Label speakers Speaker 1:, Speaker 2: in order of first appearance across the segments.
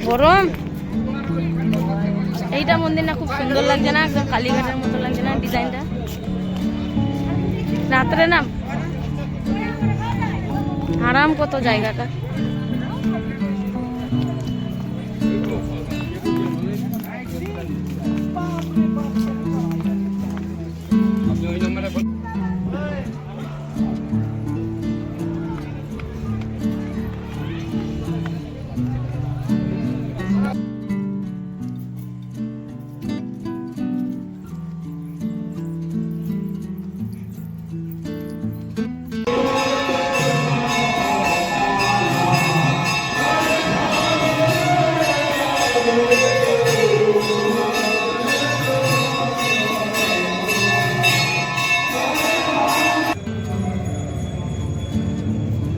Speaker 1: গরম। এইটা মন্দির না খুব সুন্দর লাগছে না? একদম কালীঘাটের মতো লাগছে না ডিজাইনটা? রাত্রে না আরাম কত জায়গাটা।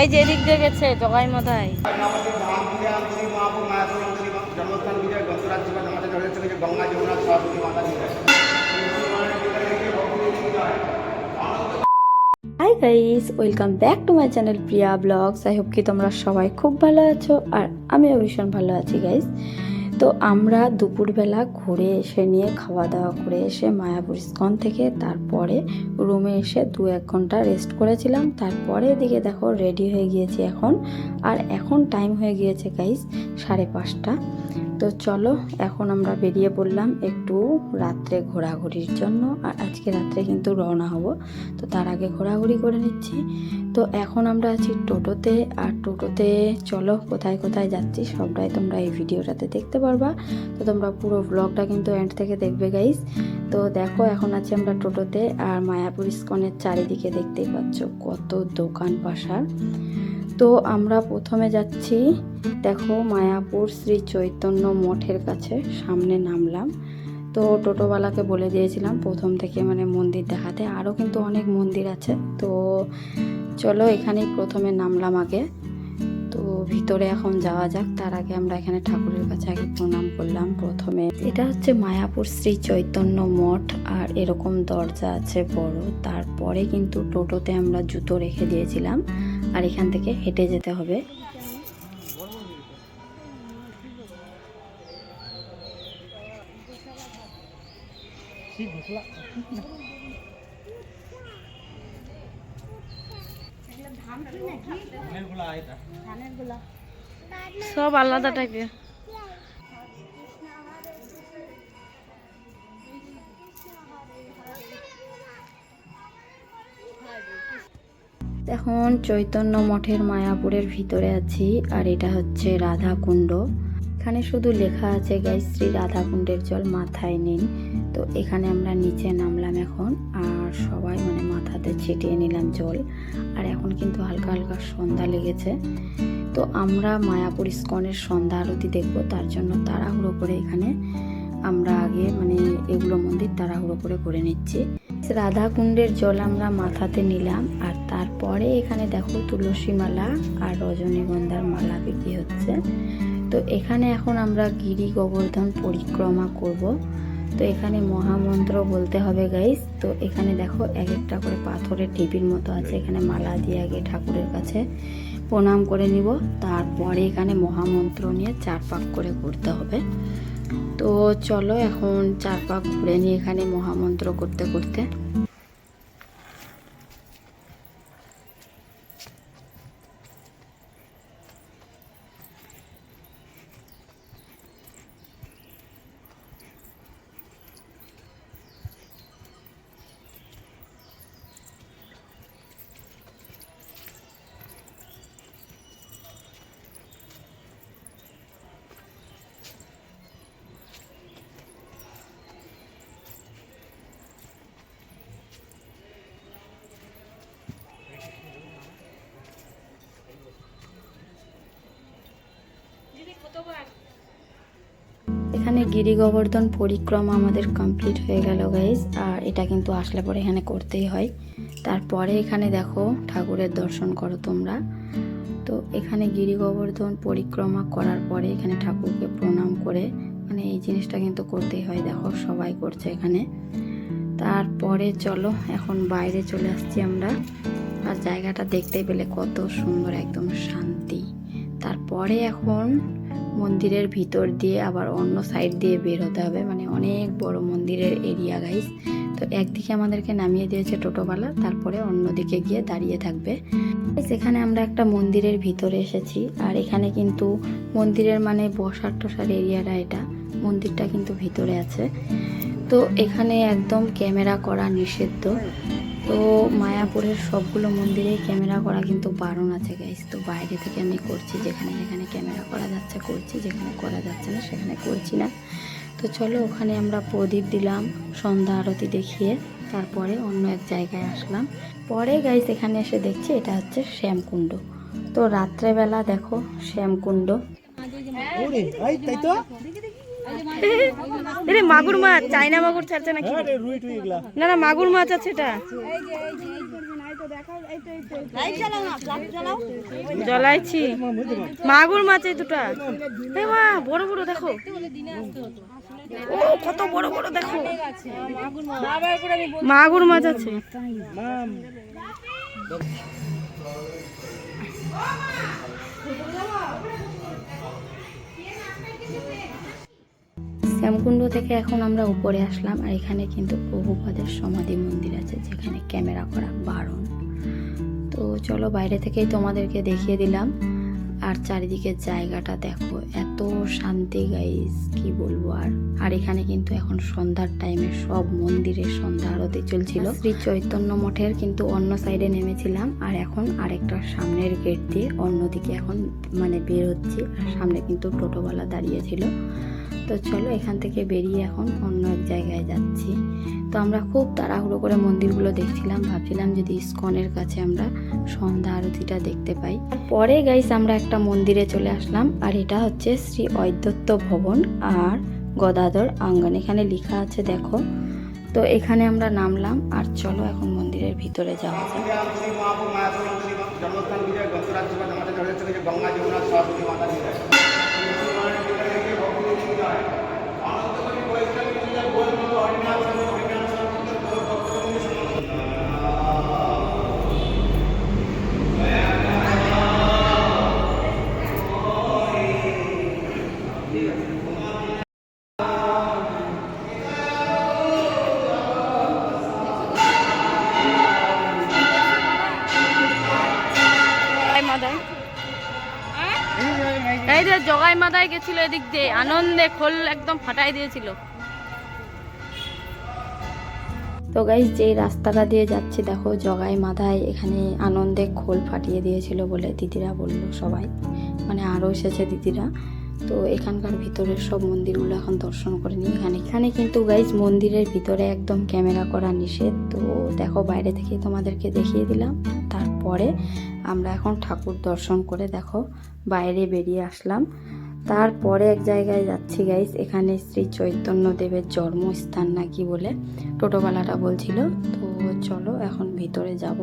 Speaker 1: এই যে এদিক দিয়ে গেছে জগাই মাথায়। Hi guys, welcome back to my channel Priya vlogs. I hope কি তোমরা সবাই খুব ভালো আছো, আর আমিও ভীষণ ভালো আছি গাইস। তো আমরা দুপুরবেলা ঘুরে এসে নিয়ে খাওয়া দাওয়া করে এসে মায়াপুর ইস্কন থেকে তারপরে রুমে এসে 2-1 ঘন্টা রেস্ট করেছিলাম। তারপরে এদিকে দেখো রেডি হয়ে গিয়েছি এখন, আর এখন টাইম হয়ে গিয়েছে গাইস 5:30। তো চলো এখন আমরা বেরিয়ে পড়লাম একটু রাত্রে ঘোরাঘুরির জন্য, আর আজকে রাত্রে কিন্তু রওনা হব। তো তার আগে ঘোরাঘুরি করে নিচ্ছি। তো এখন আমরা আছি টোটোতে, আর টোটোতে চলো কোথায় কোথায় যাচ্ছি সবটাই তোমরা এই ভিডিওটাতে দেখতে পারবা। তো তোমরা পুরো ব্লগটা কিন্তু এন্ড থেকে দেখবে গাইস। তো দেখো এখন আছি আমরা টোটোতে, আর মায়াপুর ইস্কনের চারিদিকে দেখতেই পাচ্ছ কত দোকান পাশার। তো আমরা প্রথমে যাচ্ছি দেখো মায়াপুর শ্রী চৈতন্য মঠের কাছে, সামনে নামলাম। তো টোটোওয়ালাকে বলে দিয়েছিলাম প্রথম থেকে মানে মন্দির দেখাতে, আরও কিন্তু অনেক মন্দির আছে। তো চলো এখানেই প্রথমে নামলাম আগে। তো ভিতরে এখন যাওয়া যাক, তার আগে আমরা এখানে ঠাকুরের কাছে আগে প্রণাম করলাম। প্রথমে এটা হচ্ছে মায়াপুর শ্রী চৈতন্য মঠ, আর এরকম দরজা আছে বড়। তারপরে কিন্তু টোটোতে আমরা জুতো রেখে দিয়েছিলাম, আর এখান থেকে হেঁটে যেতে হবে। সব আলাদা টাইপের। এখন চৈতন্য মঠের মায়াপুরের ভিতরে আছি, আর এটা হচ্ছে রাধা কুণ্ড। এখানে শুধু লেখা আছে গাইস শ্রী রাধা কুণ্ডের জল মাথায় নিন। তো এখানে আমরা নিচে নামলাম এখন, আর সবাই মানে মাথাতে ছিটিয়ে নিলাম জল। আর এখন কিন্তু হালকা হালকা সন্ধ্যা লেগেছে। তো আমরা মায়াপুর ইস্কনের সন্ধ্যা আরতি দেখবো, তার জন্য তাড়াহুড়ো করে এখানে আমরা আগে মানে এগুলো মন্দির তাড়াহুড়ো করে নিচ্ছি। রাধা কুণ্ডের জল আমরা মাথাতে নিলাম, আর তারপরে এখানে দেখো তুলসী মালা আর রজনীগন্ধার মালা বিক্রি হচ্ছে। তো এখানে এখন আমরা গিরি গোবর্ধন পরিক্রমা করব। তো এখানে মহামন্ত্র বলতে হবে গাইস। তো এখানে দেখো এক একটা করে পাথরের ঢিপির মতো আছে, এখানে মালা দিয়ে আগে ঠাকুরের কাছে প্রণাম করে নিব। তারপরে এখানে মহামন্ত্র নিয়ে 4 পাক করে ঘুরতে হবে। তো চলো এখন 4 পাক ঘুরে নিয়ে এখানে মহামন্ত্র করতে করতে এখানে গিরি গোবর্ধন পরিক্রমা আমাদের কমপ্লিট হয়ে গেল গাইজ, আর এটা কিন্তু আসলে পরে এখানে করতেই হয়। তারপরে এখানে দেখো ঠাকুরের দর্শন করো তোমরা। তো এখানে গিরি গোবর্ধন পরিক্রমা করার পরে এখানে ঠাকুরকে প্রণাম করে মানে এই জিনিসটা কিন্তু করতেই হয়, দেখো সবাই করছে এখানে। তারপরে চলো এখন বাইরে চলে আসছি আমরা। আর জায়গাটা দেখতে পেলে কত সুন্দর, একদম শান্তি। তারপরে এখন মন্দিরের ভিতর দিয়ে আবার অন্য সাইড দিয়ে বের হতে হবে, মানে অনেক বড় মন্দিরের এরিয়া গাইস। তো একদিকে আমাদেরকে নামিয়ে দিয়েছে টোটোওয়ালা, তারপরে অন্যদিকে গিয়ে দাঁড়িয়ে থাকবে। এখানে আমরা একটা মন্দিরের ভিতরে এসেছি, আর এখানে কিন্তু মন্দিরের মানে বসার টসার এরিয়াটা, এটা মন্দিরটা কিন্তু ভিতরে আছে। তো এখানে একদম ক্যামেরা করা নিষিদ্ধ। তো মায়াপুরের সবগুলো মন্দিরে ক্যামেরা করা কিন্তু বারণ আছে গাইস। তো বাইরে থেকে আমি করছি, যেখানে যেখানে ক্যামেরা করা যাচ্ছে করছি, যেখানে করা যাচ্ছে না সেখানে করছি না। তো চলো ওখানে আমরা প্রদীপ দিলাম সন্ধ্যা আরতি দেখিয়ে, তারপরে অন্য এক জায়গায় আসলাম। পরে গাইস এখানে এসে দেখছি এটা হচ্ছে শ্যামকুণ্ড। তো রাত্রেবেলা দেখো শ্যামকুণ্ড। মাগুর মাছ, চাইনা মাগুর ছাড়ছে নাকি? না না, মাগুর মাছ আছে এটা। জ্বলাইছি মাগুর মাছ, এই দুটা বড় বড় দেখো। ও কত বড় বড় দেখো, মাগুর মাছ আছে। শ্যামকুণ্ড থেকে এখন আমরা উপরে আসলাম, আর এখানে কিন্তু প্রভুপাদের সমাধি মন্দির আছে, যেখানে ক্যামেরা করা বারণ। তো চলো বাইরে থেকেই তোমাদেরকে দেখিয়ে দিলাম। আর চারিদিকের জায়গাটা দেখো, এত শান্তি গাইস, কি বলবো। আর এখানে কিন্তু এখন সন্ধ্যার টাইমে সব মন্দিরে সন্ধ্যা আরতি চলছিল। শ্রী চৈতন্য মঠের কিন্তু অন্য সাইডে নেমেছিলাম, আর এখন আরেকটা সামনের গেট দিয়ে অন্যদিকে এখন মানে বের হচ্ছি। আর সামনে কিন্তু টোটোওয়ালা দাঁড়িয়েছিল। তো চলো এখান থেকে বেরিয়ে এখন অন্য এক জায়গায় যাচ্ছি। তো আমরা খুব তাড়াহুড়ো করে মন্দিরগুলো দেখছিলাম, ভাবছিলাম যদি ইস্কনের কাছে আমরা সন্ধ্যা আরতিটা দেখতে পাই। পরে গাইস আমরা একটা মন্দিরে চলে আসলাম, আর এটা হচ্ছে শ্রী অদ্বৈত ভবন আর গদাধর আঙ্গন, এখানে লেখা আছে দেখো। তো এখানে আমরা নামলাম, আর চলো এখন মন্দিরের ভিতরে যাওয়া যায়। এই যে জগাই মাথায় গেছিল, এদিক দিয়ে আনন্দে খোল একদম ফাটাই দিয়েছিল। তো গাইস যে রাস্তাটা দিয়ে যাচ্ছি দেখো, জগাই মাথায় এখানে আনন্দে খোল ফাটিয়ে দিয়েছিল বলে দিদিরা বললো, সবাই মানে আরও এসেছে দিদিরা। তো এখানকার ভিতরের সব মন্দিরগুলো এখন দর্শন করে নিই। এখানে কিন্তু গাইস মন্দিরের ভিতরে একদম ক্যামেরা করা নিষেধ। তো দেখো বাইরে থেকে তোমাদেরকে দেখিয়ে দিলাম। তারপরে আমরা এখন ঠাকুর দর্শন করে দেখো বাইরে বেরিয়ে আসলাম। তারপরে এক জায়গায় যাচ্ছি গাইস, এখানে শ্রী চৈতন্য দেবের জন্মস্থান নাকি বলে টোটোওয়ালাটা বলছিল। তো চলো এখন ভিতরে যাব।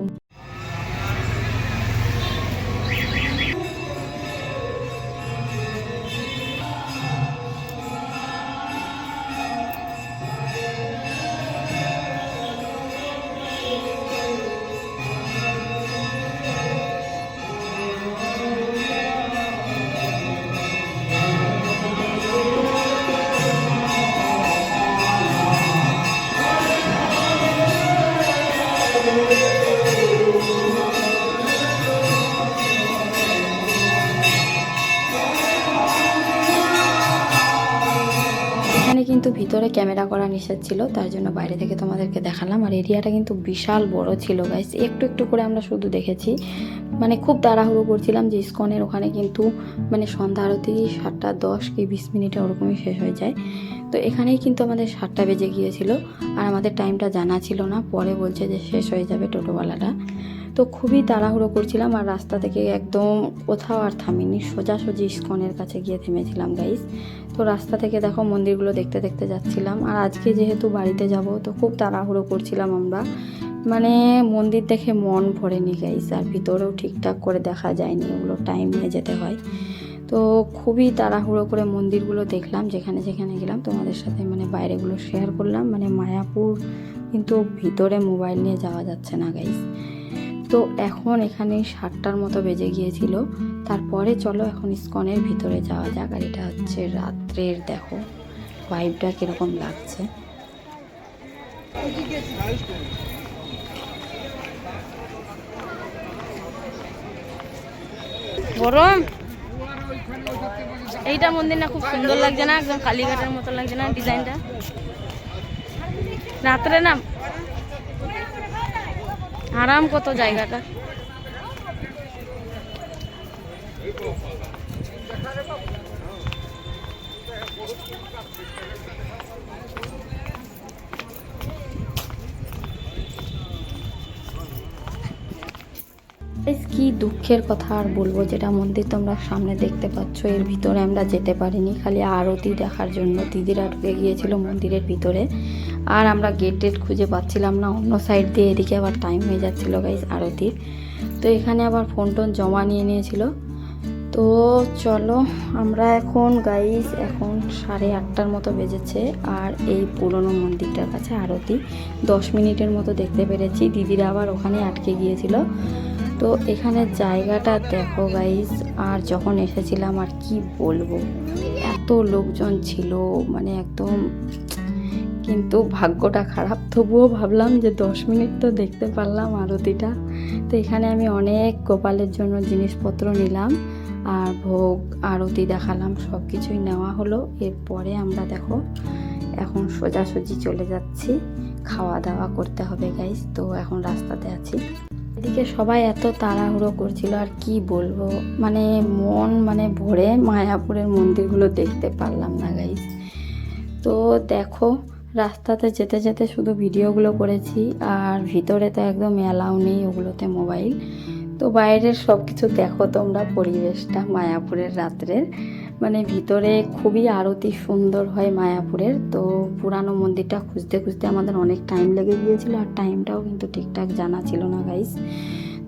Speaker 1: কিন্তু ভিতরে ক্যামেরা করা নিষেধ ছিল, তার জন্য বাইরে থেকে তোমাদেরকে দেখালাম। আর এরিয়াটা কিন্তু বিশাল বড় ছিল গাইস, একটু একটু করে আমরা শুধু দেখেছি। মানে খুব তাড়াহুড়ো করছিলাম যে ইস্কনের ওখানে কিন্তু মানে সন্ধ্যা আরতি 7:10 কি 20 মিনিটে ওরকমই শেষ হয়ে যায়। তো এখানেই কিন্তু আমাদের 7টা বেজে গিয়েছিল, আর আমাদের টাইমটা জানা ছিল না। পরে বলছে যে শেষ হয়ে যাবে টোটোওয়ালাটা। তো খুবই তাড়াহুড়ো করছিলাম, আর রাস্তা থেকে একদম কোথাও আর থামিনি, সোজাসুজি ইস্কনের কাছে গিয়ে থেমেছিলাম গাইস। তো রাস্তা থেকে দেখো মন্দিরগুলো দেখতে দেখতে যাচ্ছিলাম। আর আজকে যেহেতু বাড়িতে যাব, তো খুব তাড়াহুড়ো করছিলাম আমরা, মানে মন্দির দেখে মন ভরেনি গাইস। আর ভিতরেও ঠিকঠাক করে দেখা যায়নি, ওগুলো টাইম নিয়ে যেতে হয়। তো খুবই তাড়াহুড়ো করে মন্দিরগুলো দেখলাম, যেখানে যেখানে গেলাম তোমাদের সাথে মানে বাইরেগুলো শেয়ার করলাম। মানে মায়াপুর কিন্তু ভিতরে মোবাইল নিয়ে যাওয়া যাচ্ছে না গাইস। তো এখন এখানে 7টার মতো বেজে গিয়েছিল। তারপরে চলো এখন ইসকনের ভিতরে যাওয়া যাক। আর এটা হচ্ছে রাত্রের, দেখো ভাইবটা কীরকম লাগছে।
Speaker 2: গরম। এইটা মন্দির না খুব সুন্দর লাগছে না? একদম কালীঘাটের মতো লাগছে না ডিজাইনটা? রাত্রে না আরাম কত জায়গাটা।
Speaker 1: কি দুঃখের কথা আর বলবো, যেটা মন্দির তোমরা সামনে দেখতে পাচ্ছ এর ভিতরে আমরা যেতে পারিনি, খালি আরতি দেখার জন্য দিদিরা ঢুকে গিয়েছিল মন্দিরের ভিতরে। আর আমরা গেট খুঁজে পাচ্ছিলাম না, অন্য সাইড দিয়ে এদিকে আবার টাইম হয়ে যাচ্ছিলো গাইজ আরতির। তো এখানে আবার ফোন টোন জমা নিয়ে নিয়েছিল। তো চলো আমরা এখন গাইজ এখন 8:30টার মতো বেজেছে। আর এই পুরনো মন্দিরটার কাছে আরতি 10 মিনিটের মতো দেখতে পেরেছি। দিদিরা আবার ওখানে আটকে গিয়েছিল। তো এখানে জায়গাটা দেখো গাইস, আর যখন এসেছিলাম আর কি বলবো, এত লোকজন ছিল মানে একদম, কিন্তু ভাগ্যটা খারাপ। তবুও ভাবলাম যে 10 মিনিট তো দেখতে পারলাম আরতিটা। তো এখানে আমি অনেক গোপালের জন্য জিনিসপত্র নিলাম আর ভোগ আরতি দেখালাম, সব কিছুই নেওয়া হলো। এরপরে আমরা দেখো এখন সোজাসুজি চলে যাচ্ছি, খাওয়া দাওয়া করতে হবে গাইস। তো এখন রাস্তাতে আছি। এদিকে সবাই এত তাড়াহুড়ো করছিল আর কি বলবো, মানে মন ভরে মায়াপুরের মন্দিরগুলো দেখতে পারলাম না গাইস। তো দেখো রাস্তাতে যেতে যেতে শুধু ভিডিওগুলো করেছি, আর ভিতরে তো একদম অ্যালাউ নেই ওগুলোতে মোবাইল। তো বাইরের সব কিছু দেখো তোমরা, পরিবেশটা মায়াপুরের রাত্রের, মানে ভিতরে খুবই আরতি সুন্দর হয় মায়াপুরের। তো পুরানো মন্দিরটা খুঁজতে খুঁজতে আমাদের অনেক টাইম লেগে গিয়েছিল, আর টাইমটাও কিন্তু ঠিকঠাক জানা ছিল না গাইস।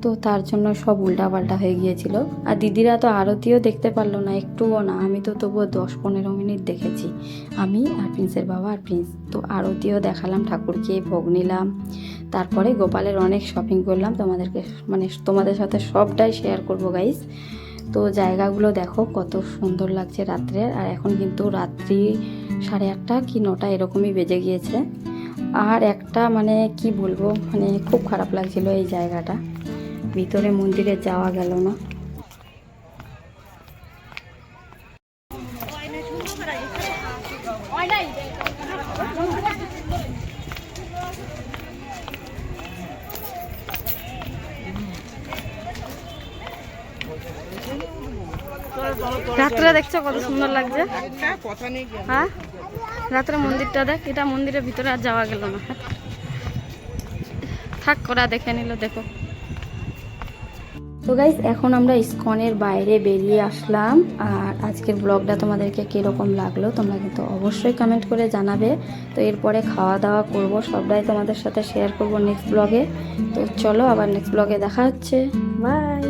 Speaker 1: তো তার জন্য সব উল্টাপাল্টা হয়ে গিয়েছিল। আর দিদিরা তো আরতিও দেখতে পারলো না, একটুও না। আমি তো তবুও 10-15 মিনিট দেখেছি, আমি আর প্রিন্সের বাবা আর প্রিন্স। তো আরতিও দেখালাম, ঠাকুরকে ভোগ নিলাম, তারপরে গোপালের অনেক শপিং করলাম। তোমাদের সাথে সবটাই শেয়ার করবো গাইস। তো জায়গাগুলো দেখো কত সুন্দর লাগছে রাত্রে। আর এখন কিন্তু রাত্রি 8:30 কি 9টা এরকমই বেজে গিয়েছে। আর একটা কি বলবো, খুব খারাপ লাগছিল এই জায়গাটা, ভিতরে মন্দিরে যাওয়া গেল না।
Speaker 2: রাত্রে দেখছো কত সুন্দর লাগছে? হ্যাঁ রাত্রে মন্দিরটা দেখ, এটা মন্দিরের ভিতরে আর যাওয়া গেল না। থাক করা দেখে নিল, দেখো।
Speaker 1: তো গাইস এখন আমরা ইসকনের বাইরে বেরিয়ে আসলাম। আর আজকের ব্লগটা তোমাদেরকে কীরকম লাগলো তোমরা কিন্তু অবশ্যই কমেন্ট করে জানাবে। তো এরপরে খাওয়া দাওয়া করব, সবটাই তোমাদের সাথে শেয়ার করব নেক্সট ব্লগে। তো চলো আবার নেক্সট ব্লগে দেখা হচ্ছে, বাই।